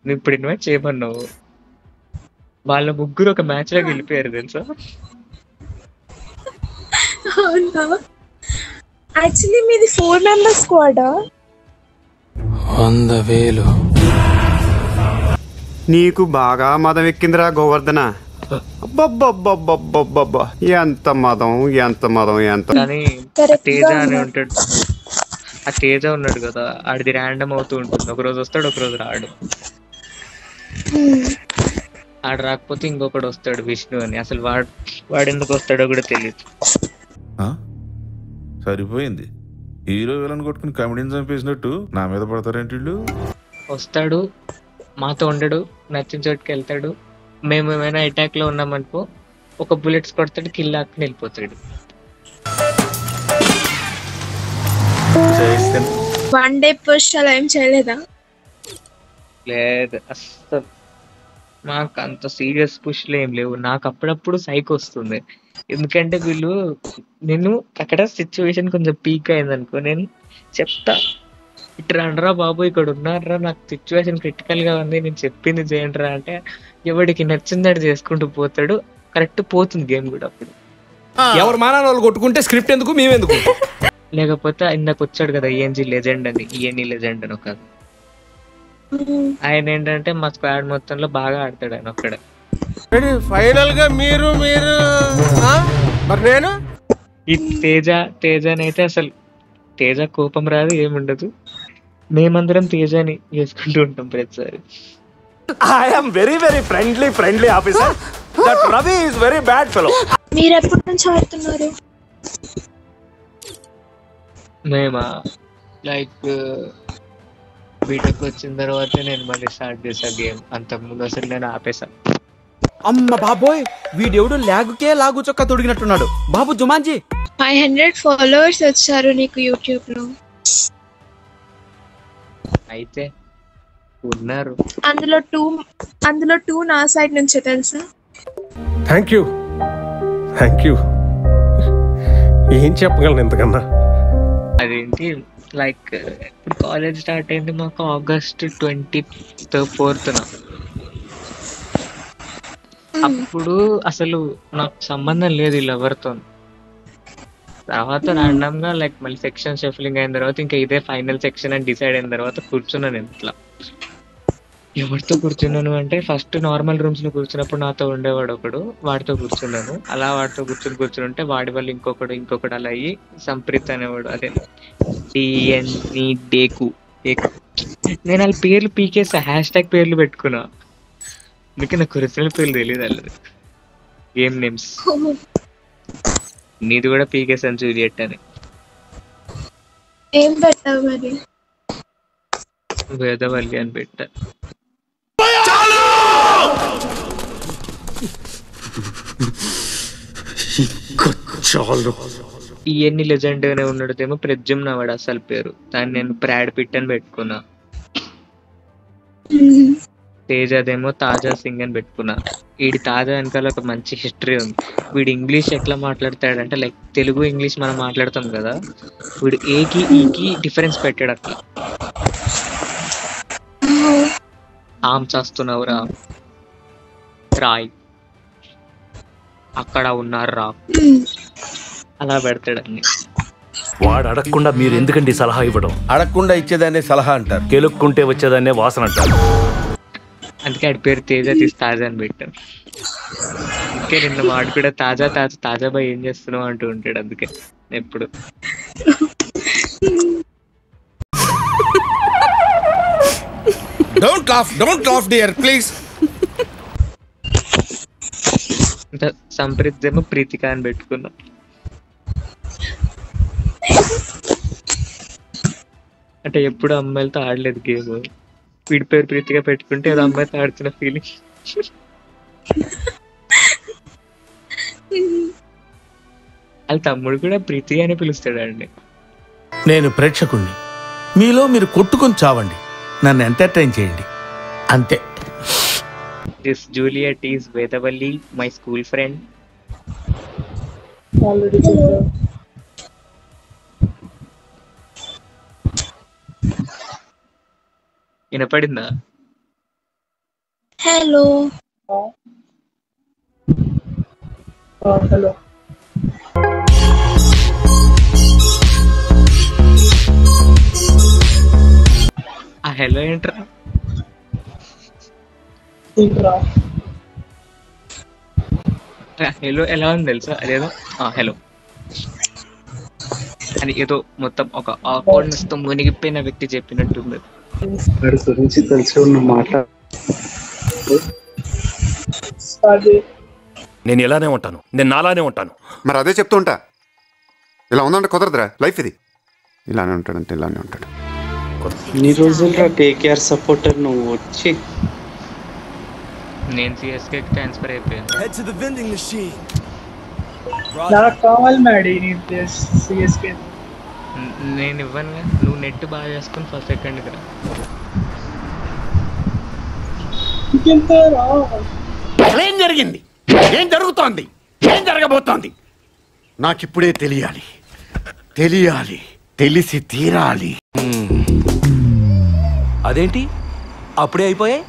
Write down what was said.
నువ్వు ఇప్పుడు ఇన్వైట్ చేయమన్నావు. వాళ్ళ ముగ్గురు ఒక మ్యాచ్ లో గెలిపారు తెలుసా. అవునా? యాక్చువల్లీ మీది 4 మెంబర్స్ స్క్వాడా? 100,000. నీకు బాగా మదం ఎక్కిందిరా గోవర్ధన. అబ్బబ్బబ్బబ్బబ్బబ్బబ్బా, ఎంత మదం ఎంత మదం ఎంత. కానీ ఆ తేజ అని ఉంటాడు, ఆ తేజ ఉన్నాడు కదా, ఆడిది ర్యాండమ్ అవుతూ ఉంటుంది. ఒక రోజు వస్తాడు, ఒక రోజు రాడు. ఆడు రాకపోతే ఇంకొకడు వస్తాడు, విష్ణు అని. అసలు వాడు ఎందుకు వస్తాడో కూడా తెలియదు. సరిపోయింది, హీరో విలన్ కొట్టుకుని కమెడీని చంపేసినట్టు నా మీద పడతారేంటి వీళ్ళు. వస్తాడు, మాతో ఉండడు, నచ్చిన చోటుకి వెళ్తాడు. మేము ఏమైనా అటాక్ లో ఉన్నామనుకో, ఒక బుల్లెట్స్ కొడతాడు, కిల్ ఆకుని వెళ్ళిపోతాడు. వన్ డే పుష్ అలా ఏం చేయలేదా? లేదు అస్సలు, నాకు అంత సీరియస్ పుష్లు ఏం లేవు. నాకు అప్పుడప్పుడు సైక్ వస్తుంది. ఎందుకంటే వీళ్ళు, నేను అక్కడ సిచ్యువేషన్ కొంచెం పీక్ అయిందనుకో, నేను చెప్తా, ఇటు రండిరా బాబు, ఇక్కడ ఉన్నారా, నాకు సిచ్యువేషన్ క్రిటికల్ గా ఉంది, నేను చెప్పింది చేయండిరా అంటే ఎవడికి నచ్చిందడు చేసుకుంటూ పోతాడు. కరెక్ట్ పోతుంది గేమ్ కూడా. అప్పుడు ఎవరు మానాలు వాళ్ళు కొట్టుకుంటే స్క్రిప్ట్ ఎందుకు, మేమెందుకు? లేకపోతే ఇందాక వచ్చాడు కదా ఈఎన్జీ లెజెండ్ అని, ఈఎన్ఈ లెజెండ్ అని ఒక ఆయన. ఏంటంటే మా స్క్వాడ్ మొత్తంలో బాగా ఆడతాడు ఆయన ఒక్కడే. ఫైనల్ గా మీరు మరి నేను ఈ తేజనైతే అసలు తేజ కోపం రాదు, ఏముండదు. మేమందరం తేజని చేసుకుంటూ ఉంటాం ప్రతిసారి. I am very friendly officer. That Ravi is very bad fellow. మీరు ఎప్పటి నుంచి ఆడుతున్నారు? మేమా లైక్ బీటెక్ వచ్చిన తర్వాత నేను మళ్ళీ స్టార్ట్ చేసా గేమ్. అంతకుముందు అసలు నేను ఆపేసా. అమ్మ బాబోయ్, వీడెవడు లాగుకే లాగు చొక్క తొడిగినట్టున్నాడు. బాబు జుమాన్జీ 500 ఫాలోవర్స్ వచ్చారు నీకు యూట్యూబ్ లో. అయితే ఉన్నారు, అందులో టూ నా సైడ్ నుంచే తెలుసా. థ్యాంక్ యూ ఏం చెప్పగలను ఇంతకన్నా. అదేంటి లైక్ ఇప్పుడు కాలేజ్ స్టార్ట్ అయింది మాకు ఆగస్ట్ 24న. అప్పుడు అసలు నాకు సంబంధం లేదు వీళ్ళు ఎవరితో. తర్వాత ర్యాండమ్ గా లైక్ మళ్ళీ సెక్షన్ షఫలింగ్ అయిన తర్వాత ఇంకా ఇదే ఫైనల్ సెక్షన్ అని డిసైడ్ అయిన తర్వాత కూర్చున్నాను ఇంట్లో. ఎవరితో కూర్చున్నాను అంటే ఫస్ట్ నార్మల్ రూమ్స్ లో కూర్చున్నప్పుడు నాతో ఉండేవాడు ఒకడు, వాడితో కూర్చున్నాను. అలా వాడితో కూర్చుని ఉంటే వాడి వల్ల ఇంకొకడు అలా అయ్యి సంప్రీత్ అనేవాడు, అదే డిఎన్ఈ డేకు. నేను వాళ్ళ పేర్లు పీకేసా, హ్యాష్ ట్యాగ్ పేర్లు పెట్టుకున్నా. అందుకే నాకు ఒరిజినల్ పేర్లు తెలియదు వాళ్ళది, గేమ్ నేమ్స్. నీది కూడా పీకేసాను, జూలియట్ అని. ఏం పెట్టావు మరి? వేదవల్లి అని పెట్టా. ఈఎన్ఈ లెజెండ్ అనే ఉన్నాడుదేమో ప్రజ్యుమ్న వాడు అసలు పేరు. దాన్ని నేను ప్రాడ్ పిట్ అని పెట్టుకున్నా. తేజదేమో తాజా సింగ్ అని పెట్టుకున్నా. వీడి తాజా వెనకాల ఒక మంచి హిస్టరీ ఉంది. వీడు ఇంగ్లీష్ ఎట్లా మాట్లాడతాడంటే లైక్ తెలుగు ఇంగ్లీష్ మనం మాట్లాడతాం కదా, వీడు ఏకి ఈకి డిఫరెన్స్ పెట్టాడు అట్లా. ఆమ్ చేస్తున్నావురా, రాయ్ అక్కడ ఉన్నారు రా, అలా పెడతాడు అన్ని. వాడు అడగకుండా మీరు ఎందుకండి సలహా ఇవ్వడం? అడగకుండా ఇచ్చేదాన్ని సలహా అంటారు, కెలుక్కుంటే వచ్చేదాన్నే వాసన అంటారు. అందుకే ఆడి పేరు తేజ తీసి తాజా అని పెట్టాను. అందుకే నిన్న వాడు కూడా తాజా బాయ్ ఏం చేస్తున్నావు అంటూ ఉంటాడు. అందుకే ఎప్పుడు డోంట్ లాఫ్ డియర్ ప్లీజ్. ఇంకా సంప్రీత్ ఏమో ప్రీతిక అని పెట్టుకున్నా. అంటే ఎప్పుడు అమ్మాయిలతో ఆడలేదు గేమ్. వీడి పేరు ప్రీతిగా పెట్టుకుంటే ఏదో అమ్మాయితో ఆడుతున్న ఫీలింగ్. వాళ్ళ తమ్ముడు కూడా ప్రీతి అని పిలుస్తాడండి. నేను ప్రేక్షకుణ్ణి, మీలో మీరు కొట్టుకొని చావండి, నన్ను ఎంటర్టైన్ చేయండి అంతే. This Juliet is Vedavalli, my school friend. వినపడిందా? హలో హలో ఆ హలో ఏంట్రా? హలో ఎలా ఉంది తెలుసా? అదేదో హలో అని ఏదో మొత్తం ఒక ఆక్వర్డ్నెస్ తో మునిగిపోయిన వ్యక్తి చెప్పినట్టుంది. వాడి గురించి తెలిసి ఉన్న మాట్లాడు. నేను ఇలానే ఉంటాను, నేను నాలానే ఉంటాను. మరి అదే చెప్తూ ఉంటా. ఇలా ఉందంటే కుదరదురా, లైఫ్ ఇది. ఇలానే ఉంటాడంటే ఇలానే ఉంటాడు. ఎన్ని రోజులు కేకేఆర్ సపోర్టర్ నువ్వు వచ్చి నేను సిఎస్కే ట్రాన్స్ఫర్ అయిపోయాను. నాకు కావాలి మ్యాడీ సిఎస్కే. నేను ఇవ్వను. నువ్వు నెట్ బాగా చేసుకుని ఫస్ట్ సెకండ్కి రా. ఏం జరిగింది? ఏం జరుగుతోంది? ఏం జరగబోతోంది? నాకిప్పుడే తెలియాలి. తెలిసి తీరాలి. అదేంటి అప్పుడే అయిపోయాయి?